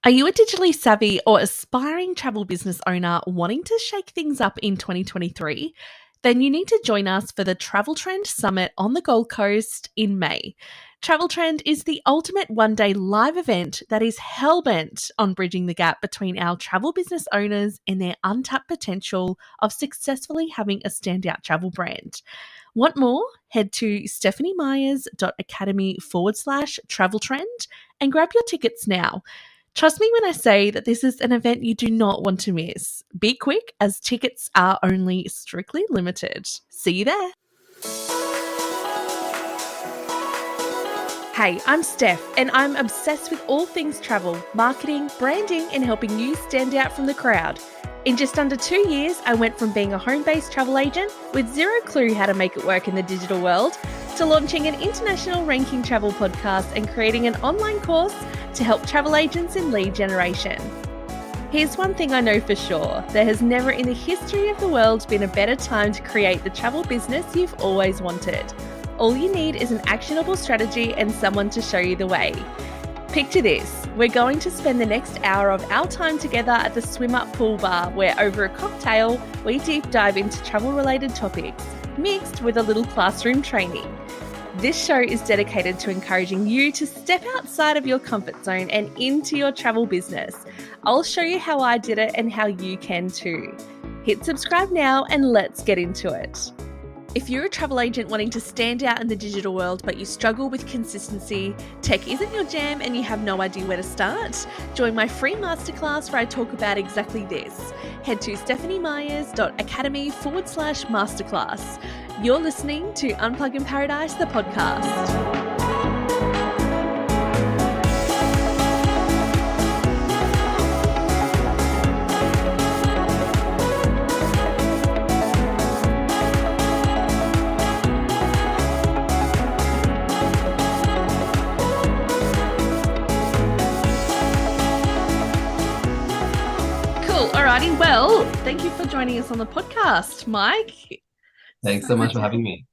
Are you a digitally savvy or aspiring travel business owner wanting to shake things up in 2023? Then you need to join us for the Travel Trend Summit on the Gold Coast in May. Travel Trend is the ultimate one-day live event that is hell-bent on bridging the gap between our travel business owners and their untapped potential of successfully having a standout travel brand. Want more? Head to stephaniemyers.academy/travel trend and grab your tickets now. Trust me when I say that this is an event you do not want to miss. Be quick, as tickets are only strictly limited. See you there. Hey, I'm Steph, and I'm obsessed with all things travel, marketing, branding, and helping you stand out from the crowd. In just under 2 years, I went from being a home-based travel agent with zero clue how to make it work in the digital world to launching an international ranking travel podcast and creating an online course to help travel agents in lead generation. Here's one thing I know for sure. There has never in the history of the world been a better time to create the travel business you've always wanted. All you need is an actionable strategy and someone to show you the way. Picture this. We're going to spend the next hour of our time together at the Swim Up Pool Bar, where over a cocktail, we deep dive into travel-related topics, mixed with a little classroom training. This show is dedicated to encouraging you to step outside of your comfort zone and into your travel business. I'll show you how I did it and how you can too. Hit subscribe now and let's get into it. If you're a travel agent wanting to stand out in the digital world but you struggle with consistency, tech isn't your jam and you have no idea where to start, join my free masterclass where I talk about exactly this. Head to stephaniemyers.academy/masterclass. You're listening to Unplug in Paradise, the podcast. Alrighty, well, thank you for joining us on the podcast, Mike. Thanks so much for having me.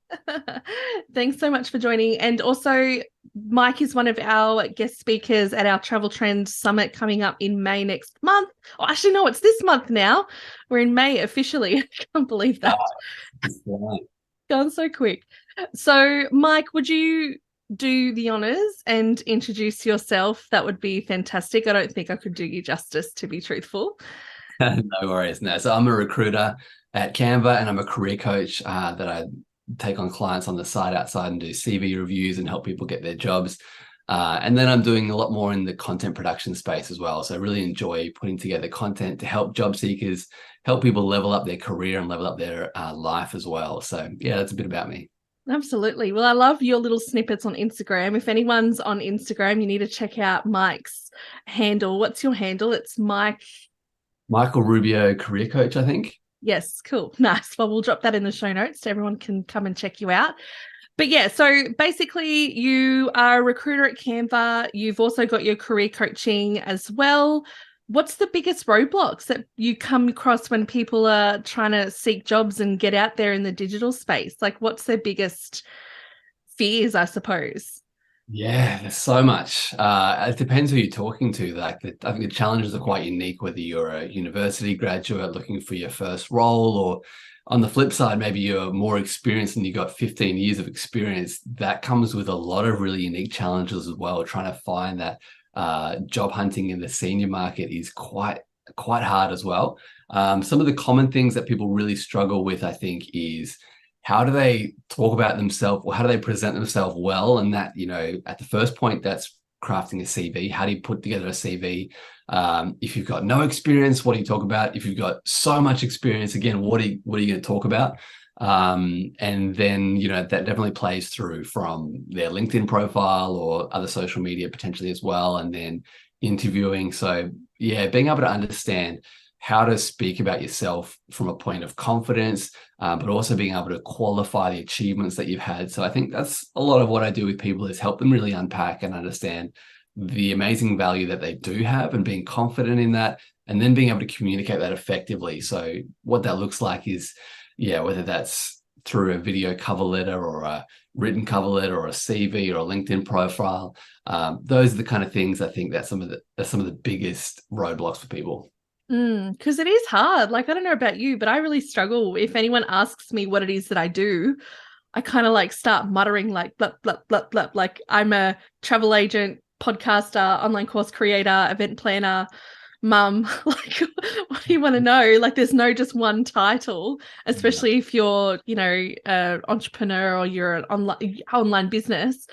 Thanks so much for joining. And also, Mike is one of our guest speakers at our Travel Trend Summit coming up in May next month. Oh, actually, no, it's this month now. We're in May officially. I can't believe that. Gone so quick. So, Mike, would you do the honors and introduce yourself? That would be fantastic. I don't think I could do you justice, to be truthful. No worries. No, so I'm a recruiter at Canva, and I'm a career coach that I take on clients on the side outside and do CV reviews and help people get their jobs. And then I'm doing a lot more in the content production space as well. So I really enjoy putting together content to help job seekers, help people level up their career and level up their life as well. So yeah, that's a bit about me. Absolutely. Well, I love your little snippets on Instagram. If anyone's on Instagram, you need to check out Mike's handle. What's your handle? It's Michael Rubio, career coach, I think. Yes, cool. Nice. Well, we'll drop that in the show notes so everyone can come and check you out. But yeah, so basically you are a recruiter at Canva. You've also got your career coaching as well. What's the biggest roadblocks that you come across when people are trying to seek jobs and get out there in the digital space? Like, what's their biggest fears, I suppose? Yeah, there's so much. It depends who you're talking to. I think the challenges are quite unique, whether you're a university graduate looking for your first role, or on the flip side, maybe you're more experienced and you got 15 years of experience. That comes with a lot of really unique challenges as well. Trying to find that job hunting in the senior market is quite hard as well. Some of the common things that people really struggle with, I think, is how do they talk about themselves, or how do they present themselves well? And that, at the first point, that's crafting a CV. How do you put together a CV? If you've got no experience, what do you talk about? If you've got so much experience, again, what are you going to talk about? And then, that definitely plays through from their LinkedIn profile or other social media potentially as well. And then interviewing. So yeah, being able to understand how to speak about yourself from a point of confidence, but also being able to qualify the achievements that you've had. So I think that's a lot of what I do with people, is help them really unpack and understand the amazing value that they do have and being confident in that, and then being able to communicate that effectively. So what that looks like is, whether that's through a video cover letter or a written cover letter or a CV or a LinkedIn profile. Those are the kind of things I think that some of the biggest roadblocks for people. Because it is hard. Like, I don't know about you, but I really struggle. If anyone asks me what it is that I do, I kind of like start muttering like blah, blah, blah, blah. Like, I'm a travel agent, podcaster, online course creator, event planner, mum. Like, what do you want to know? Like, there's no just one title, especially if you're, an entrepreneur or you're an online business.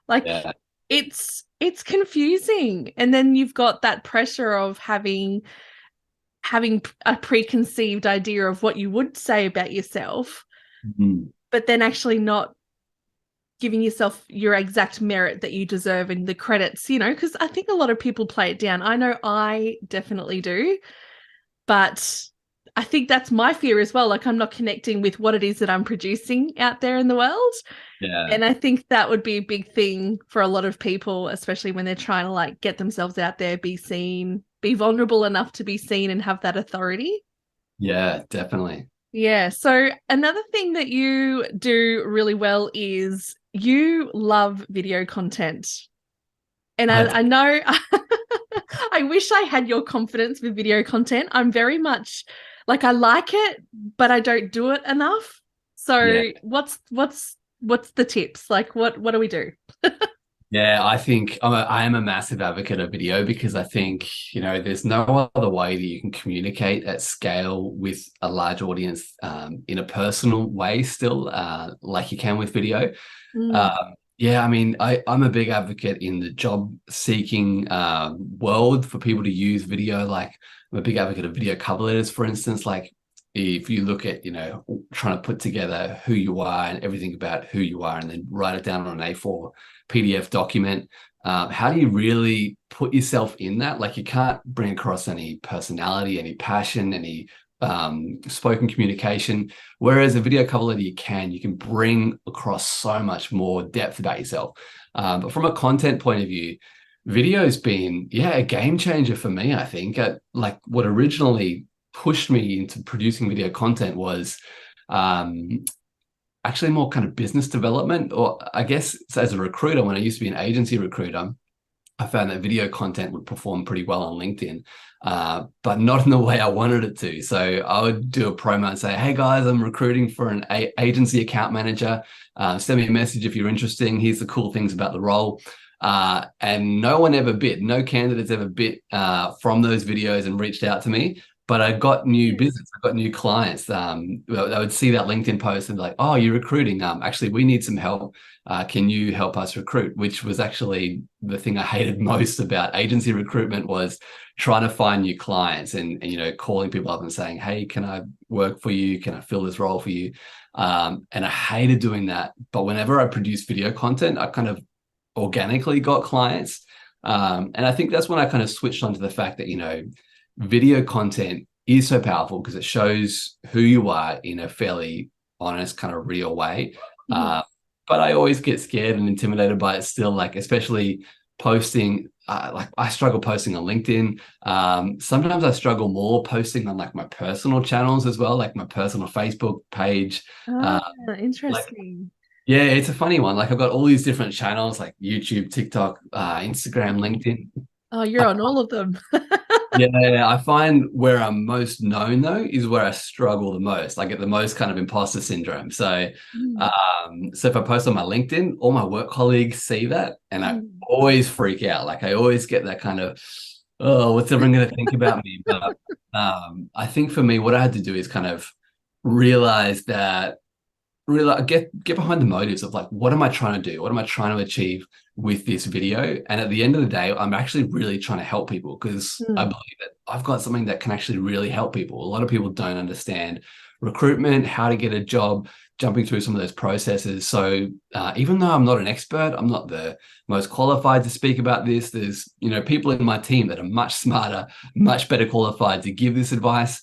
Like, Yeah. it's confusing. And then you've got that pressure of having a preconceived idea of what you would say about yourself, but then actually not giving yourself your exact merit that you deserve and the credits, because I think a lot of people play it down. I know I definitely do, but I think that's my fear as well. Like, I'm not connecting with what it is that I'm producing out there in the world. Yeah. And I think that would be a big thing for a lot of people, especially when they're trying to like get themselves out there, be seen, be vulnerable enough to be seen and have that authority. Yeah, definitely. Yeah. So another thing that you do really well is you love video content. And I know I wish I had your confidence with video content. I'm very much like, I like it, but I don't do it enough. So Yeah. what's the tips? Like, what do we do? Yeah, I think I am a massive advocate of video because I think, there's no other way that you can communicate at scale with a large audience in a personal way still, like you can with video. Yeah, I mean, I'm a big advocate in the job seeking world for people to use video. Like, I'm a big advocate of video cover letters, for instance. Like, if you look at, trying to put together who you are and everything about who you are and then write it down on an A4 PDF document, how do you really put yourself in that? Like, you can't bring across any personality, any passion, any spoken communication. Whereas a video cover letter, you can bring across so much more depth about yourself. But from a content point of view, video's been, a game changer for me, I think. Like, what originally pushed me into producing video content was actually more kind of business development, or I guess as a recruiter, when I used to be an agency recruiter, I found that video content would perform pretty well on LinkedIn, but not in the way I wanted it to. So I would do a promo and say, hey guys, I'm recruiting for an agency account manager. Send me a message if you're interested. Here's the cool things about the role. And no one ever bit, no candidates ever bit from those videos and reached out to me. But I got new business. I got new clients. I would see that LinkedIn post and be like, "Oh, you're recruiting. Actually, we need some help. Can you help us recruit?" Which was actually the thing I hated most about agency recruitment, was trying to find new clients and calling people up and saying, "Hey, can I work for you? Can I fill this role for you?" And I hated doing that. But whenever I produced video content, I kind of organically got clients. And I think that's when I kind of switched onto the fact that video content is so powerful because it shows who you are in a fairly honest, kind of real way. But I always get scared and intimidated by it still, like, especially posting. Like, I struggle posting on LinkedIn. Sometimes I struggle more posting on like my personal channels as well, like my personal Facebook page. Interesting. Yeah, it's a funny one. Like, I've got all these different channels like YouTube, TikTok, Instagram, LinkedIn. Oh, you're on all of them. Yeah, I find where I'm most known though is where I struggle the most. I get the most kind of imposter syndrome. So, so if I post on my LinkedIn, all my work colleagues see that, and I always freak out. Like, I always get that kind of, oh, what's everyone going to think about me? But I think for me, what I had to do is kind of realize that really get behind the motives of like, what am I trying to do? What am I trying to achieve with this video? And at the end of the day, I'm actually really trying to help people because I believe that I've got something that can actually really help people. A lot of people don't understand recruitment, how to get a job, jumping through some of those processes. So even though I'm not an expert, I'm not the most qualified to speak about this. There's, people in my team that are much smarter, much better qualified to give this advice.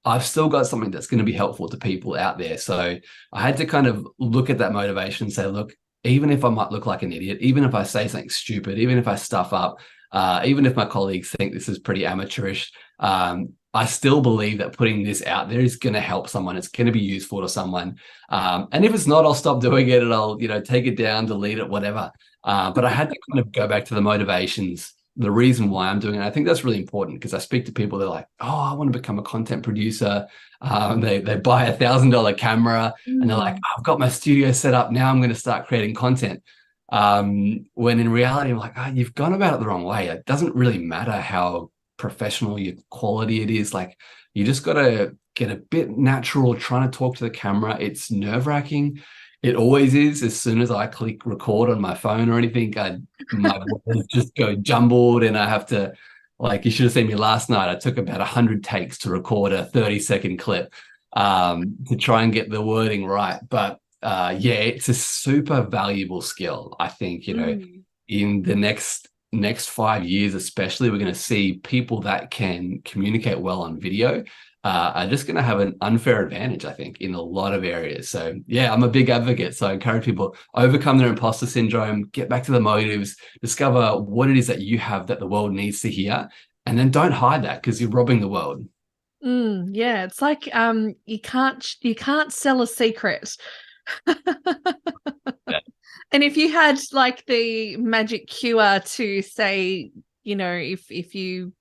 I've still got something that's going to be helpful to people out there. So I had to kind of look at that motivation and say, look, even if I might look like an idiot, even if I say something stupid, even if I stuff up, even if my colleagues think this is pretty amateurish, I still believe that putting this out there is going to help someone. It's going to be useful to someone. And if it's not, I'll stop doing it and I'll, take it down, delete it, whatever. But I had to kind of go back to the motivations, the reason why I'm doing it. I think that's really important because I speak to people, they're like, oh, I want to become a content producer. They buy $1,000 camera and they're like, I've got my studio set up. Now I'm going to start creating content. When in reality, I'm like, you've gone about it the wrong way. It doesn't really matter how professional your quality it is. Like, you just got to get a bit natural trying to talk to the camera. It's nerve-wracking. It always is. As soon as I click record on my phone or anything, my words just go jumbled and I have to, like, you should have seen me last night. I took about 100 takes to record a 30-second clip to try and get the wording right. But yeah, it's a super valuable skill. I think, in the next 5 years, especially, we're going to see people that can communicate well on video are just going to have an unfair advantage, I think, in a lot of areas. So yeah, I'm a big advocate. So I encourage people overcome their imposter syndrome, get back to the motives, discover what it is that you have that the world needs to hear, and then don't hide that because you're robbing the world. Yeah, it's like you can't sell a secret. Yeah. And if you had like the magic cure to say, if you,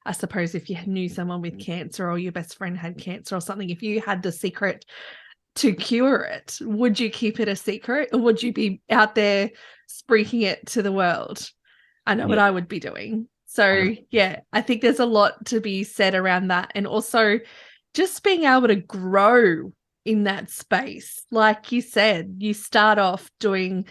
I suppose if you knew someone with cancer or your best friend had cancer or something, if you had the secret to cure it, would you keep it a secret or would you be out there speaking it to the world? I know what I would be doing. So yeah, I think there's a lot to be said around that. And also just being able to grow in that space. Like you said, you start off doing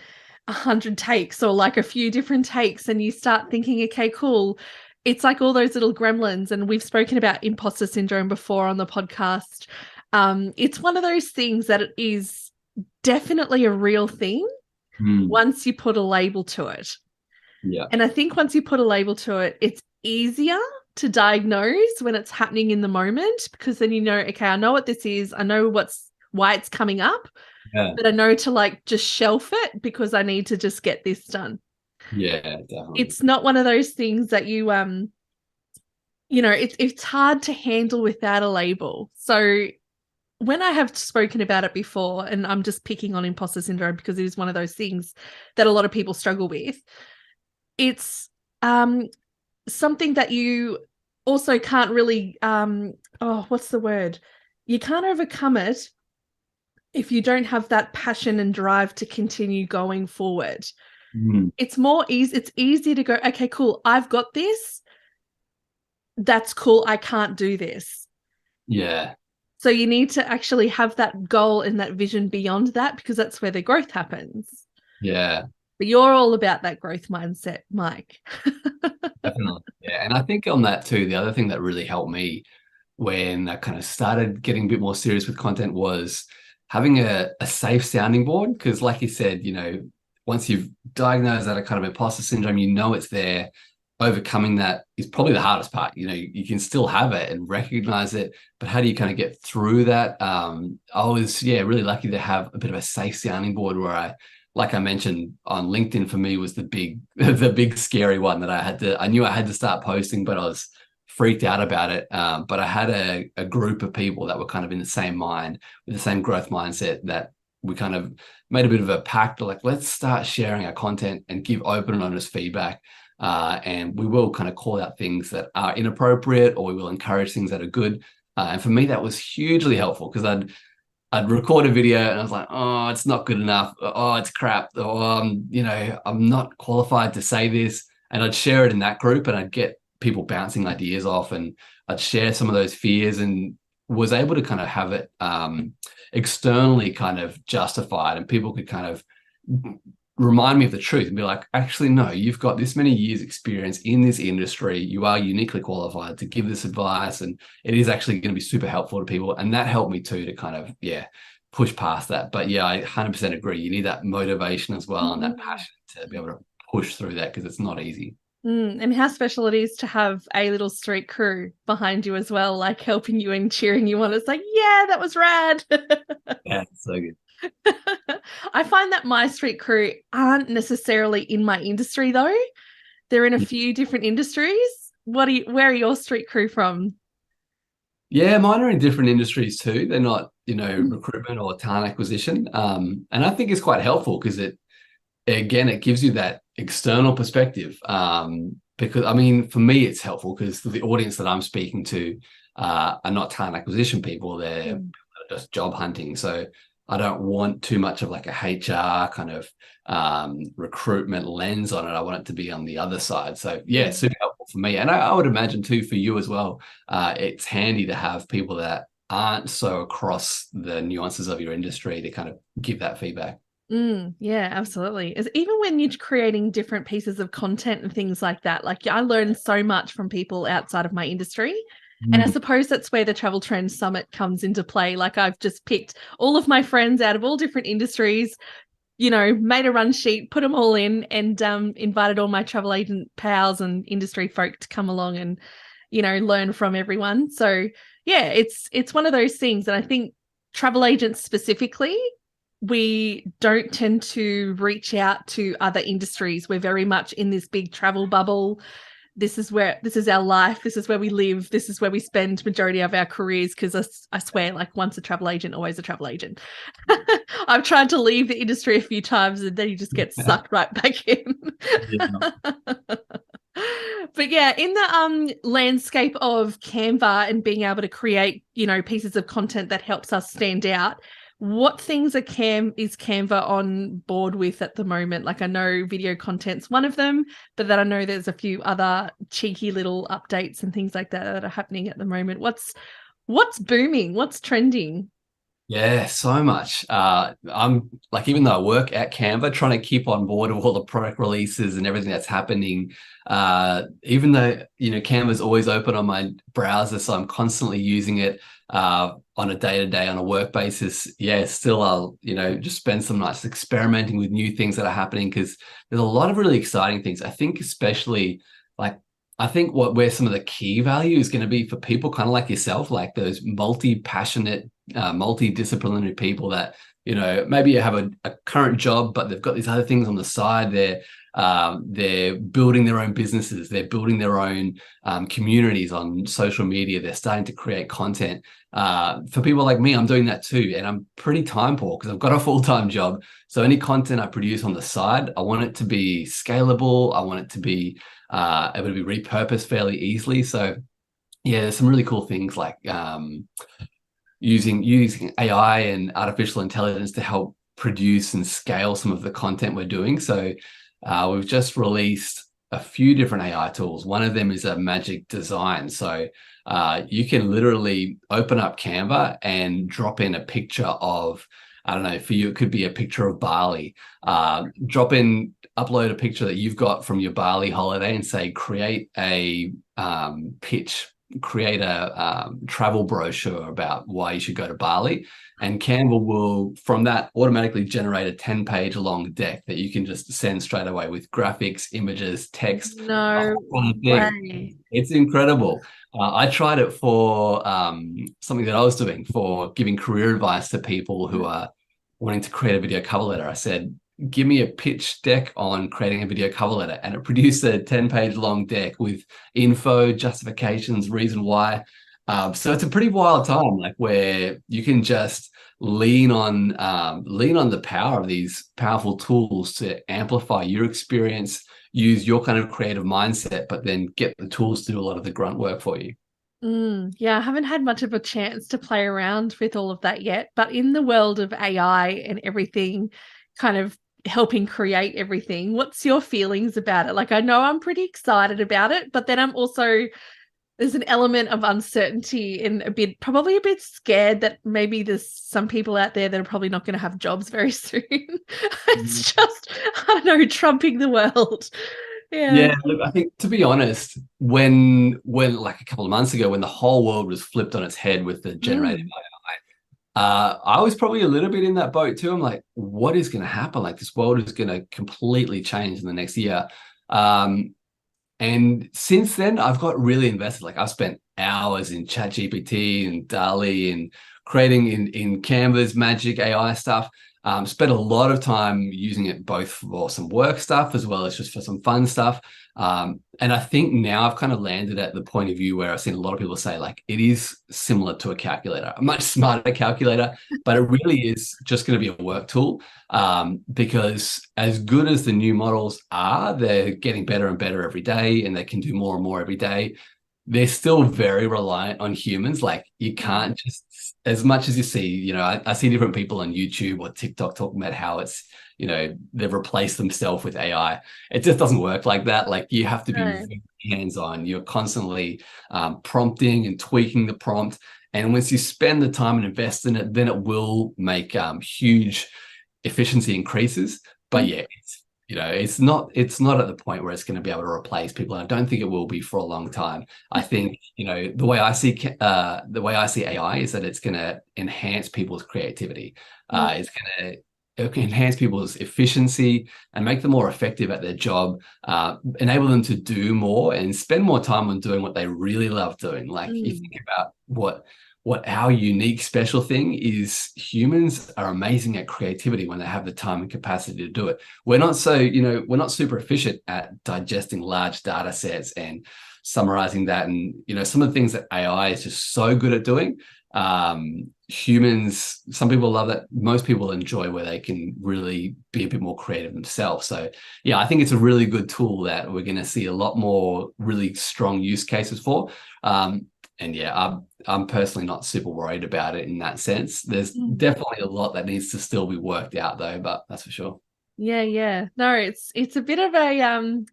100 takes or like a few different takes and you start thinking, okay, cool. It's like all those little gremlins. And we've spoken about imposter syndrome before on the podcast. It's one of those things that it is definitely a real thing once you put a label to it. Yeah. And I think once you put a label to it, it's easier to diagnose when it's happening in the moment because then okay, I know what this is. I know why it's coming up, but I know to like just shelf it because I need to just get this done. Yeah, definitely. It's not one of those things that you it's hard to handle without a label. So when I have spoken about it before, and I'm just picking on imposter syndrome because it is one of those things that a lot of people struggle with, it's something that you also can't really what's the word? You can't overcome it if you don't have that passion and drive to continue going forward. It's easy to go, okay, cool, I've got this. That's cool. I can't do this. Yeah. So you need to actually have that goal and that vision beyond that because that's where the growth happens. Yeah. But you're all about that growth mindset, Mike. Definitely. Yeah. And I think on that too, the other thing that really helped me when I kind of started getting a bit more serious with content was having a safe sounding board. Because like you said, once you've diagnosed that kind of imposter syndrome, it's there. Overcoming that is probably the hardest part. You can still have it and recognize it, but how do you kind of get through that? I was, really lucky to have a bit of a safe sounding board where like I mentioned on LinkedIn, for me was the big scary one that I knew I had to start posting, but I was freaked out about it. But I had a group of people that were kind of in the same mind with the same growth mindset that we kind of made a bit of a pact, like, let's start sharing our content and give open and honest feedback. And we will kind of call out things that are inappropriate, or we will encourage things that are good. And for me, that was hugely helpful because I'd record a video and I was like, oh, it's not good enough. Oh, it's crap. Oh, I'm not qualified to say this. And I'd share it in that group and I'd get people bouncing ideas off and I'd share some of those fears and was able to kind of have it externally kind of justified, and people could kind of remind me of the truth and be like, actually, no, you've got this many years experience in this industry. You are uniquely qualified to give this advice. And it is actually going to be super helpful to people. And that helped me too, to kind of, push past that. But yeah, I 100% agree. You need that motivation as well and that passion to be able to push through that because it's not easy. And how special it is to have a little street crew behind you as well, like helping you and cheering you on. It's like, yeah, that was rad. Yeah, so good. I find that my street crew aren't necessarily in my industry though. They're in a few different industries. Where are your street crew from? Yeah, mine are in different industries too. They're not, recruitment or talent acquisition. And I think it's quite helpful because it gives you that external perspective. Because I mean, for me, it's helpful because the audience that I'm speaking to are not talent acquisition people. They're Mm. just job hunting. So I don't want too much of like a HR kind of recruitment lens on it. I want it to be on the other side. So yeah, it's Yeah. super helpful for me. And I would imagine too for you as well. It's handy to have people that aren't so across the nuances of your industry to kind of give that feedback. Yeah, absolutely. Even when you're creating different pieces of content and things like that, like I learned so much from people outside of my industry. And I Mm. suppose that's where the Travel Trend Summit comes into play. Like I've just picked all of my friends out of all different industries, made a run sheet, put them all in, and invited all my travel agent pals and industry folk to come along and, learn from everyone. So yeah, it's one of those things. And I think travel agents specifically, we don't tend to reach out to other industries. We're very much in this big travel bubble. This is our life. This is where we live. This is where we spend majority of our careers. Because I swear, like once a travel agent, always a travel agent. I've tried to leave the industry a few times and then you just get sucked right back in. Yeah. But yeah, in the landscape of Canva and being able to create, pieces of content that helps us stand out, what things is Canva on board with at the moment? Like I know video content's one of them, but then I know there's a few other cheeky little updates and things like that are happening at the moment. What's booming? What's trending? Yeah, so much. I'm like, even though I work at Canva, trying to keep on board with all the product releases and everything that's happening. Even though, Canva's always open on my browser, so I'm constantly using it on a day-to-day, on a work basis. Yeah, still I'll, just spend some nights experimenting with new things that are happening because there's a lot of really exciting things. I think especially like I think where some of the key value is going to be for people kind of like yourself, like those multi-passionate, multidisciplinary people that, maybe you have a current job, but they've got these other things on the side. They're building their own businesses. They're building their own communities on social media. They're starting to create content. For people like me, I'm doing that too. And I'm pretty time poor because I've got a full-time job. So any content I produce on the side, I want it to be scalable. I want it to be able to be repurposed fairly easily. So yeah, there's some really cool things like using AI and artificial intelligence to help produce and scale some of the content we're doing. So we've just released a few different AI tools. One of them is a magic design. So you can literally open up Canva and drop in a picture of, I don't know, for you, it could be a picture of Bali. Upload a picture that you've got from your Bali holiday and say, create a pitch, create a travel brochure about why you should go to Bali. And Canva will, from that, automatically generate a 10-page long deck that you can just send straight away with graphics, images, text, a No whole kind of thing. way. It's incredible. I tried it for something that I was doing for giving career advice to people who are wanting to create a video cover letter. I said, give me a pitch deck on creating a video cover letter. And it produced a 10-page long deck with info, justifications, reason why. So it's a pretty wild time, like where you can just lean on the power of these powerful tools to amplify your experience, use your kind of creative mindset, but then get the tools to do a lot of the grunt work for you. Yeah, I haven't had much of a chance to play around with all of that yet, but in the world of AI and everything kind of helping create everything, what's your feelings about it? Like, I know I'm pretty excited about it, but then I'm also, there's an element of uncertainty and probably a bit scared that maybe there's some people out there that are probably not going to have jobs very soon. It's just, I don't know, trumping the world. Yeah. Yeah, look, I think to be honest, when like a couple of months ago, when the whole world was flipped on its head with the generative Mm. AI, I was probably a little bit in that boat too. I'm like, what is going to happen? Like this world is going to completely change in the next year. And since then, I've got really invested. Like I've spent hours in ChatGPT and DALL-E and creating in Canva's magic AI stuff. Spent a lot of time using it both for some work stuff as well as just for some fun stuff. And I think now I've kind of landed at the point of view where I've seen a lot of people say, like, it is similar to a calculator, a much smarter calculator, but it really is just going to be a work tool. Because as good as the new models are, they're getting better and better every day, and they can do more and more every day. They're still very reliant on humans. Like, you can't just, as much as you see, I see different people on YouTube or TikTok talking about how it's, they've replaced themselves with AI. It just doesn't work like that. Like, you have to be very hands-on. You're constantly prompting and tweaking the prompt. And once you spend the time and invest in it, then it will make huge efficiency increases. But yeah, it's not at the point where it's going to be able to replace people. And I don't think it will be for a long time. I think, the way I see AI is that it's going to enhance people's creativity. It's going to enhance people's efficiency and make them more effective at their job, enable them to do more and spend more time on doing what they really love doing. Like, you think about what our unique special thing is. Humans are amazing at creativity when they have the time and capacity to do it. We're not super efficient at digesting large data sets and summarizing that. And, some of the things that AI is just so good at doing, humans, some people love that. Most people enjoy where they can really be a bit more creative themselves. So yeah, I think it's a really good tool that we're going to see a lot more really strong use cases for. And yeah, I'm personally not super worried about it in that sense. There's definitely a lot that needs to still be worked out though, but that's for sure. Yeah. No, it's a bit of a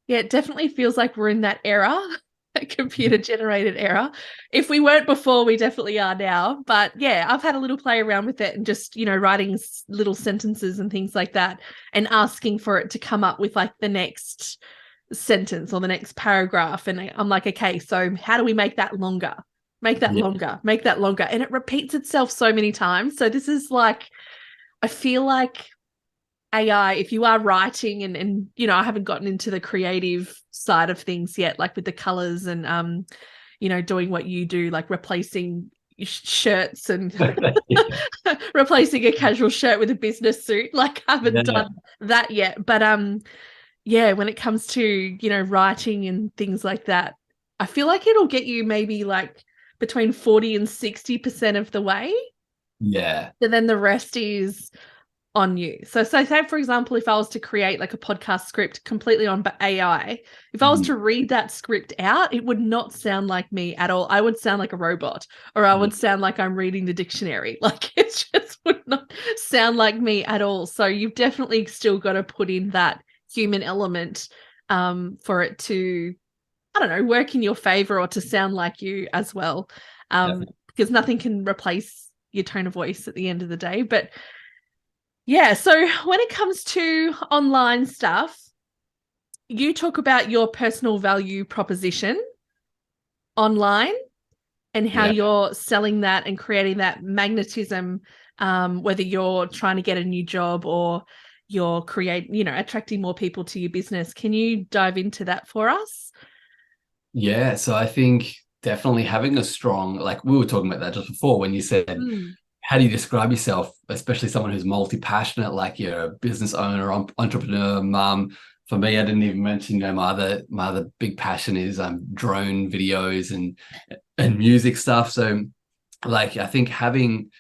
it definitely feels like we're in that era, that computer generated era. If we weren't before, we definitely are now. But yeah, I've had a little play around with it and just, writing little sentences and things like that and asking for it to come up with like the next sentence or the next paragraph. And I'm like, okay, so how do we make that longer? Make that longer, make that longer. And it repeats itself so many times. So this is like, I feel like AI, if you are writing and I haven't gotten into the creative side of things yet, like with the colors and doing what you do, like replacing shirts and replacing a casual shirt with a business suit. Like, I haven't done that yet. But yeah, when it comes to, writing and things like that, I feel like it'll get you maybe like between 40 and 60% of the way. Yeah. And then the rest is on you. So say, for example, if I was to create like a podcast script completely on AI, if I was to read that script out, it would not sound like me at all. I would sound like a robot, or I would sound like I'm reading the dictionary. Like, it just would not sound like me at all. So you've definitely still got to put in that human element for it to, I don't know, work in your favor or to sound like you as well. Because nothing can replace your tone of voice at the end of the day. But yeah, so when it comes to online stuff, you talk about your personal value proposition online and how you're selling that and creating that magnetism, whether you're trying to get a new job or you're attracting more people to your business. Can you dive into that for us? Yeah, so I think definitely having a strong, like we were talking about that just before when you said, how do you describe yourself, especially someone who's multi-passionate, like you're a business owner, entrepreneur, mum. For me, I didn't even mention, my other big passion is drone videos and music stuff. So like, I think having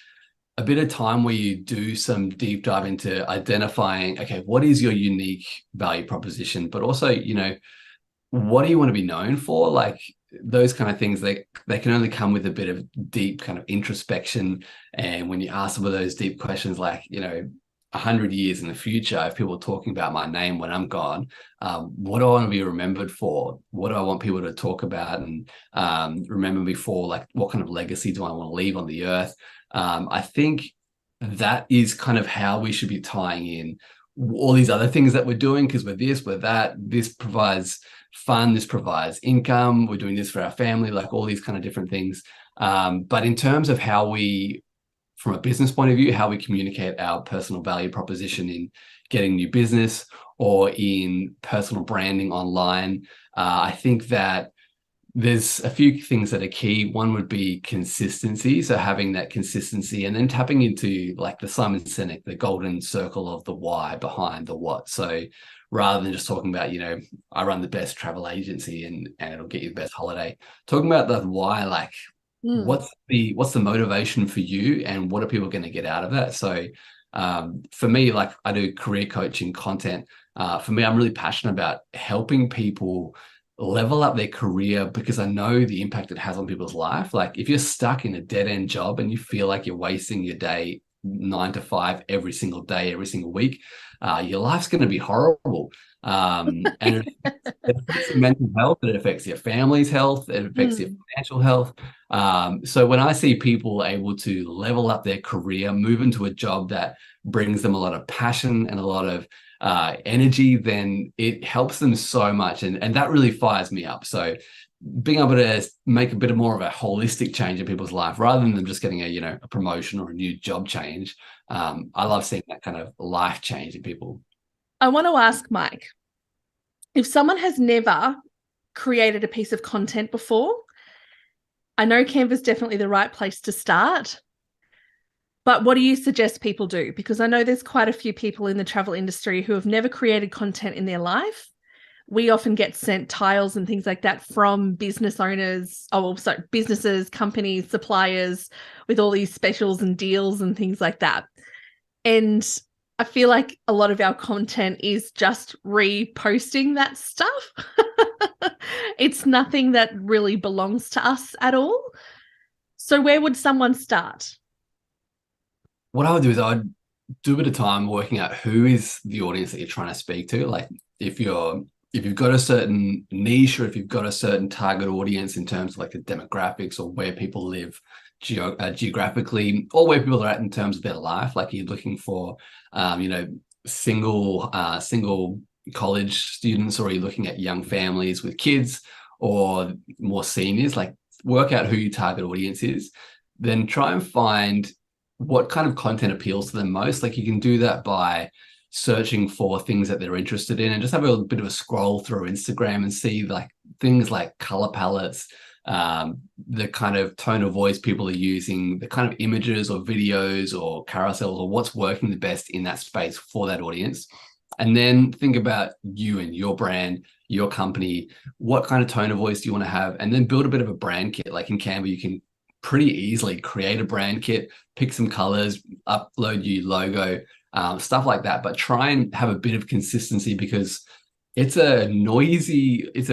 a bit of time where you do some deep dive into identifying, okay, what is your unique value proposition, but also, what do you want to be known for? Like, those kind of things, they can only come with a bit of deep kind of introspection. And when you ask some of those deep questions, like, 100 years in the future, if people are talking about my name when I'm gone, what do I want to be remembered for? What do I want people to talk about and remember me for? Like, what kind of legacy do I want to leave on the earth? I think that is kind of how we should be tying in all these other things that we're doing, because we're this, we're that. This provides fun, this provides income, we're doing this for our family, like all these kind of different things. But in terms of how we, from a business point of view, how we communicate our personal value proposition in getting new business or in personal branding online, I think that there's a few things that are key. One would be consistency. So having that consistency and then tapping into like the Simon Sinek, the golden circle of the why behind the what. So rather than just talking about, I run the best travel agency and it'll get you the best holiday, talking about the why, like what's the motivation for you and what are people going to get out of that? So for me, like I do career coaching content. For me, I'm really passionate about helping people level up their career because I know the impact it has on people's life. Like if you're stuck in a dead end job and you feel like you're wasting your day 9 to 5 every single day, every single week, your life's going to be horrible. And it affects your mental health, it affects your family's health, it affects your financial health. So when I see people able to level up their career, move into a job that brings them a lot of passion and a lot of energy, then it helps them so much. And that really fires me up. So being able to make a bit more of a holistic change in people's life rather than them just getting a promotion or a new job change. I love seeing that kind of life change in people. I want to ask Mike, if someone has never created a piece of content before, I know Canva is definitely the right place to start. But what do you suggest people do? Because I know there's quite a few people in the travel industry who have never created content in their life. We often get sent tiles and things like that from business owners, businesses, companies, suppliers with all these specials and deals and things like that. And I feel like a lot of our content is just reposting that stuff. It's nothing that really belongs to us at all. So where would someone start? What I would do is I'd do a bit of time working out who is the audience that you're trying to speak to. Like if you've got a certain niche or if you've got a certain target audience in terms of like the demographics or where people live geographically or where people are at in terms of their life, like you're looking for, single college students, or are you looking at young families with kids or more seniors, like work out who your target audience is, then try and find what kind of content appeals to them most. Like you can do that by searching for things that they're interested in and just have a bit of a scroll through Instagram and see like things like color palettes, the kind of tone of voice people are using, the kind of images or videos or carousels or what's working the best in that space for that audience. And then think about you and your brand, your company, what kind of tone of voice do you want to have, and then build a bit of a brand kit. Like in Canva, you can pretty easily create a brand kit, pick some colors, upload your logo, stuff like that. But try and have a bit of consistency because it's a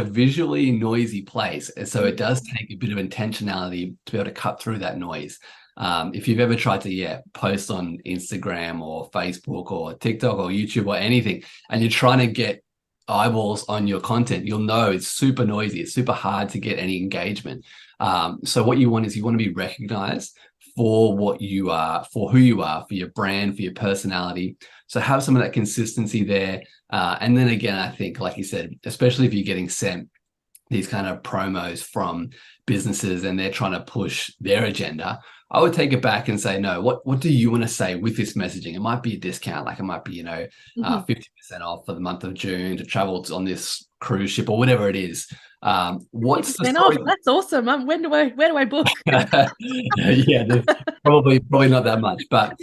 visually noisy place. And so it does take a bit of intentionality to be able to cut through that noise. If you've ever tried to post on Instagram or Facebook or TikTok or YouTube or anything, and you're trying to get eyeballs on your content, you'll know it's super noisy. It's super hard to get any engagement. So what you want is you want to be recognized for what you are, for who you are, for your brand, for your personality. So have some of that consistency there. And then again, I think, like you said, especially if you're getting sent these kind of promos from businesses and they're trying to push their agenda, I would take it back and say, no, what do you want to say with this messaging? It might be a discount, like it might be, 50% off for the month of June to travel on this cruise ship or whatever it is. What's the story? That's awesome. Where do I book? Yeah, there's probably not that much, but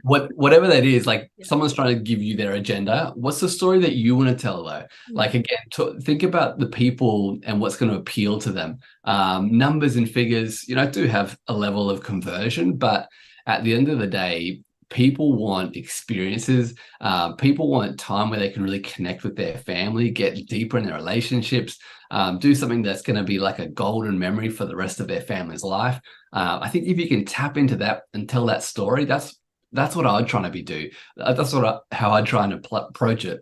whatever that is, like someone's trying to give you their agenda. What's the story that you want to tell though? Like again, think about the people and what's going to appeal to them. Numbers and figures, do have a level of conversion, but at the end of the day, people want experiences. People want time where they can really connect with their family, get deeper in their relationships, do something that's going to be like a golden memory for the rest of their family's life. I think if you can tap into that and tell that story, that's what I'd try to do. That's how I'd try and approach it.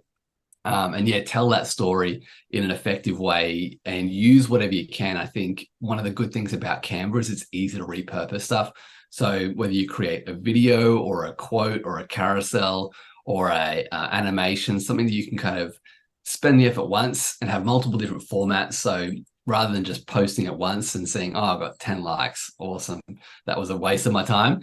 Tell that story in an effective way and use whatever you can. I think one of the good things about Canva is it's easy to repurpose stuff. So whether you create a video or a quote or a carousel or a animation, something that you can kind of spend the effort once and have multiple different formats. So rather than just posting it once and saying, oh, I've got 10 likes, awesome, that was a waste of my time.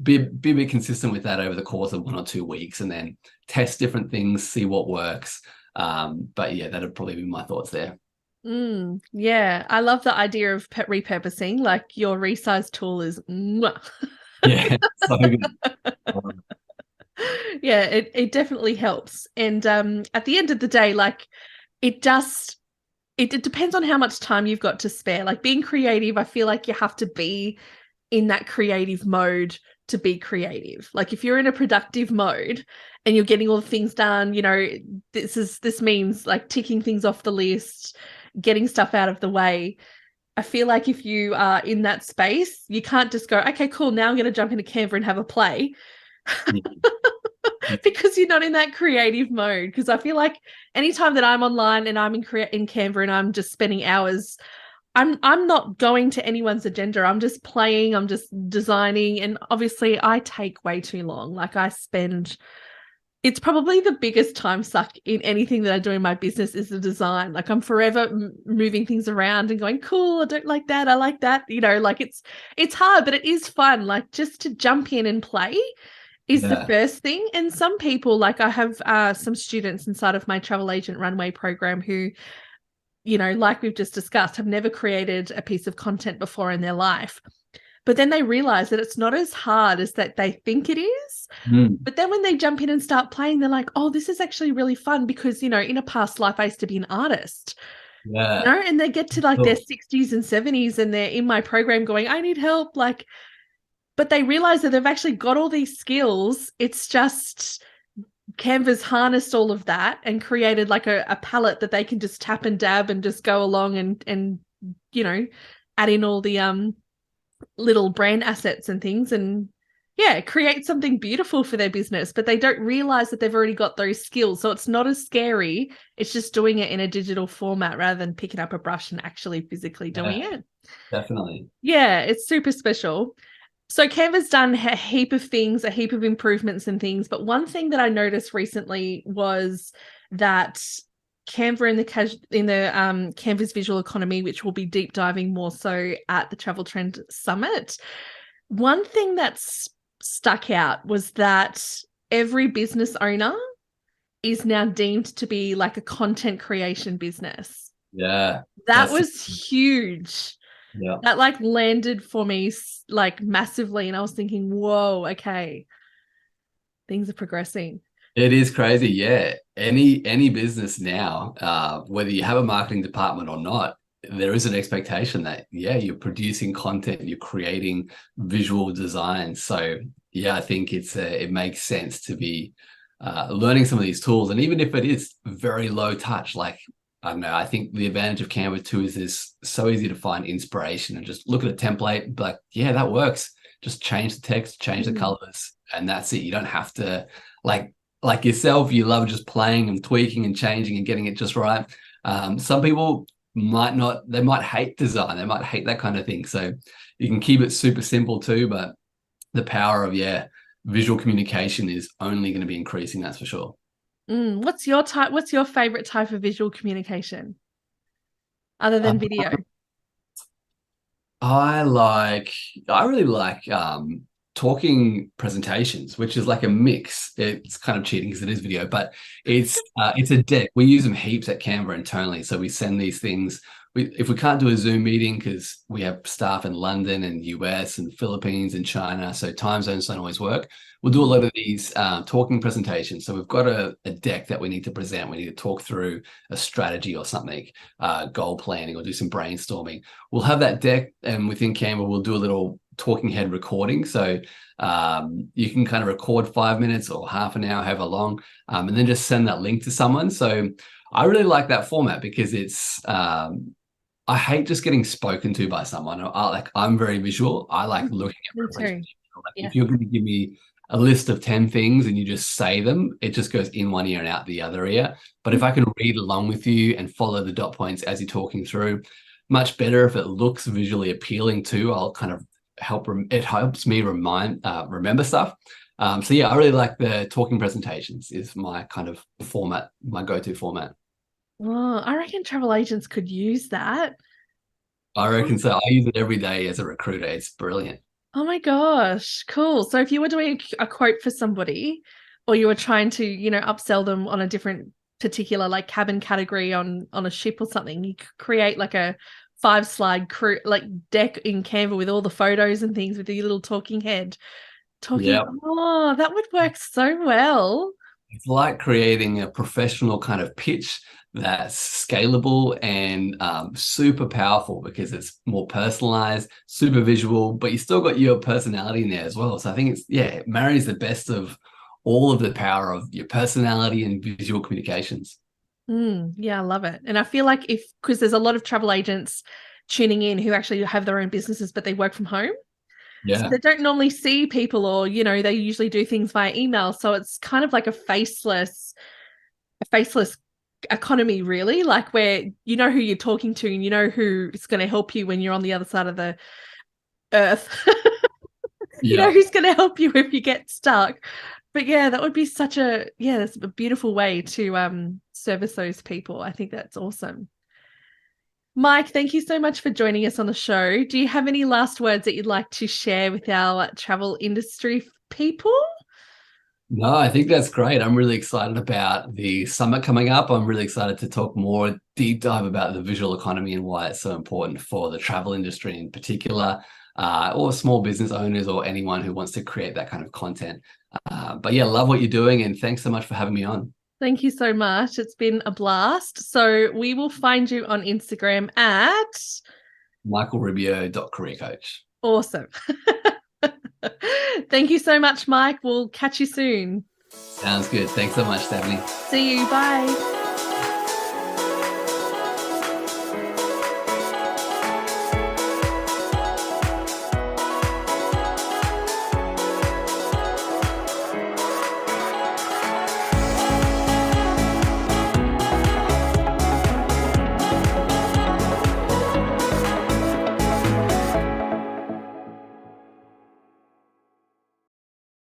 Be a bit consistent with that over the course of 1 or 2 weeks and then test different things, see what works. That'd probably be my thoughts there. Yeah, I love the idea of repurposing. Like your resize tool is, mwah. Yeah, so good. Yeah, it definitely helps. And at the end of the day, like it just it depends on how much time you've got to spare. Like being creative, I feel like you have to be in that creative mode to be creative. Like if you're in a productive mode and you're getting all the things done, this means like ticking things off the list, getting stuff out of the way. I feel like if you are in that space, you can't just go, okay, cool, now I'm going to jump into Canva and have a play because you're not in that creative mode. Because I feel like anytime that I'm online and I'm in Canva and I'm just spending hours, I'm not going to anyone's agenda. I'm just playing, I'm just designing, and obviously I take way too long. Like it's probably the biggest time suck in anything that I do in my business is the design. Like I'm forever moving things around and going, cool, I don't like that, I like that. Like it's hard, but it is fun. Like just to jump in and play is the Yeah. first thing. And some people, like I have some students inside of my travel agent runway program who, like we've just discussed, have never created a piece of content before in their life. But then they realize that it's not as hard as that they think it is. Mm. But then when they jump in and start playing, they're like, oh, this is actually really fun because, in a past life, I used to be an artist, Yeah. and they get to like their Cool. 60s and 70s and they're in my program going, I need help. Like, but they realize that they've actually got all these skills. It's just Canva's harnessed all of that and created like a palette that they can just tap and dab and just go along and add in all the little brand assets and things and yeah, create something beautiful for their business, but they don't realize that they've already got those skills. So it's not as scary. It's just doing it in a digital format rather than picking up a brush and actually physically doing Yeah, it. definitely. Yeah, it's super special. So Canva's done a heap of things, a heap of improvements and things, but one thing that I noticed recently was that Canva in the Canva's visual economy, which we'll be deep diving more so at the Travel Trend Summit. One thing that's stuck out was that every business owner is now deemed to be like a content creation business. Yeah, That that's was huge. yeah. That like landed for me like massively, and I was thinking, whoa, okay, things are progressing. It is crazy. Yeah. Any business now, whether you have a marketing department or not, there is an expectation that, yeah, you're producing content, you're creating visual design. So yeah, I think it makes sense to be learning some of these tools. And even if it is very low touch, like I don't know, I think the advantage of Canva too is it's so easy to find inspiration and just look at a template and be like, yeah, that works. Just change the text, change the Mm. colors, and that's it. You don't have to like like yourself, you love just playing and tweaking and changing and getting it just right. Some people might not, they might hate design, they might hate that kind of thing. So you can keep it super simple too, but the power of, yeah, visual communication is only going to be increasing, that's for sure. What's your type? What's your favorite type of visual communication other Uh, than video? I really like talking presentations, which is like a mix. It's kind of cheating because it is video, but it's a deck. We use them heaps at Canva internally. So we send these things. If we can't do a Zoom meeting because we have staff in London and US and Philippines and China, so time zones don't always work. We'll do a lot of these talking presentations. So we've got a deck that we need to present. We need to talk through a strategy or something, goal planning, or do some brainstorming. We'll have that deck, and within Canva, we'll do a little talking head recording. So you can kind of record 5 minutes or half an hour, however long, and then just send that link to someone. So I really like that format because it's I hate just getting spoken to by someone. I'm very visual. I like looking Me at a too. presentation. Like Yeah. if you're going to give me a list of 10 things and you just say them, it just goes in one ear and out the other ear. But if I can read along with you and follow the dot points as you're talking through, much better if it looks visually appealing too. I'll kind of it helps me remember stuff. So yeah, I really like the talking presentations is my kind of format, my go-to format. Oh, I reckon travel agents could use that. I reckon so. I use it every day as a recruiter. It's brilliant. Oh my gosh, cool. So if you were doing a quote for somebody or you were trying to, upsell them on a different particular like cabin category on a ship or something, you could create like a 5-slide like deck in Canva with all the photos and things with your little talking head talking. Yeah. Oh, that would work so well. It's like creating a professional kind of pitch that's scalable and super powerful because it's more personalized, super visual, but you still got your personality in there as well. So I think it marries the best of all of the power of your personality and visual communications. Yeah, I love it. And I feel like because there's a lot of travel agents tuning in who actually have their own businesses, but they work from home. So Yeah. they don't normally see people, or, they usually do things via email. So it's kind of like a faceless economy, really, like where you know who you're talking to and you know who is going to help you when you're on the other side of the earth. You know Yeah. who's going to help you if you get stuck. But yeah, that would be that's a beautiful way to service those people. I think that's awesome. Mike, thank you so much for joining us on the show. Do you have any last words that you'd like to share with our travel industry people? No, I think that's great. I'm really excited about the summit coming up. I'm really excited to talk more deep dive about the visual economy and why it's so important for the travel industry in particular, or small business owners or anyone who wants to create that kind of content. But yeah, love what you're doing, and thanks so much for having me on. Thank you so much. It's been a blast. So we will find you on Instagram at michaelrubio.careercoach. awesome. Thank you so much, Mike. We'll catch you soon. Sounds good. Thanks so much, Stephanie. See you. Bye.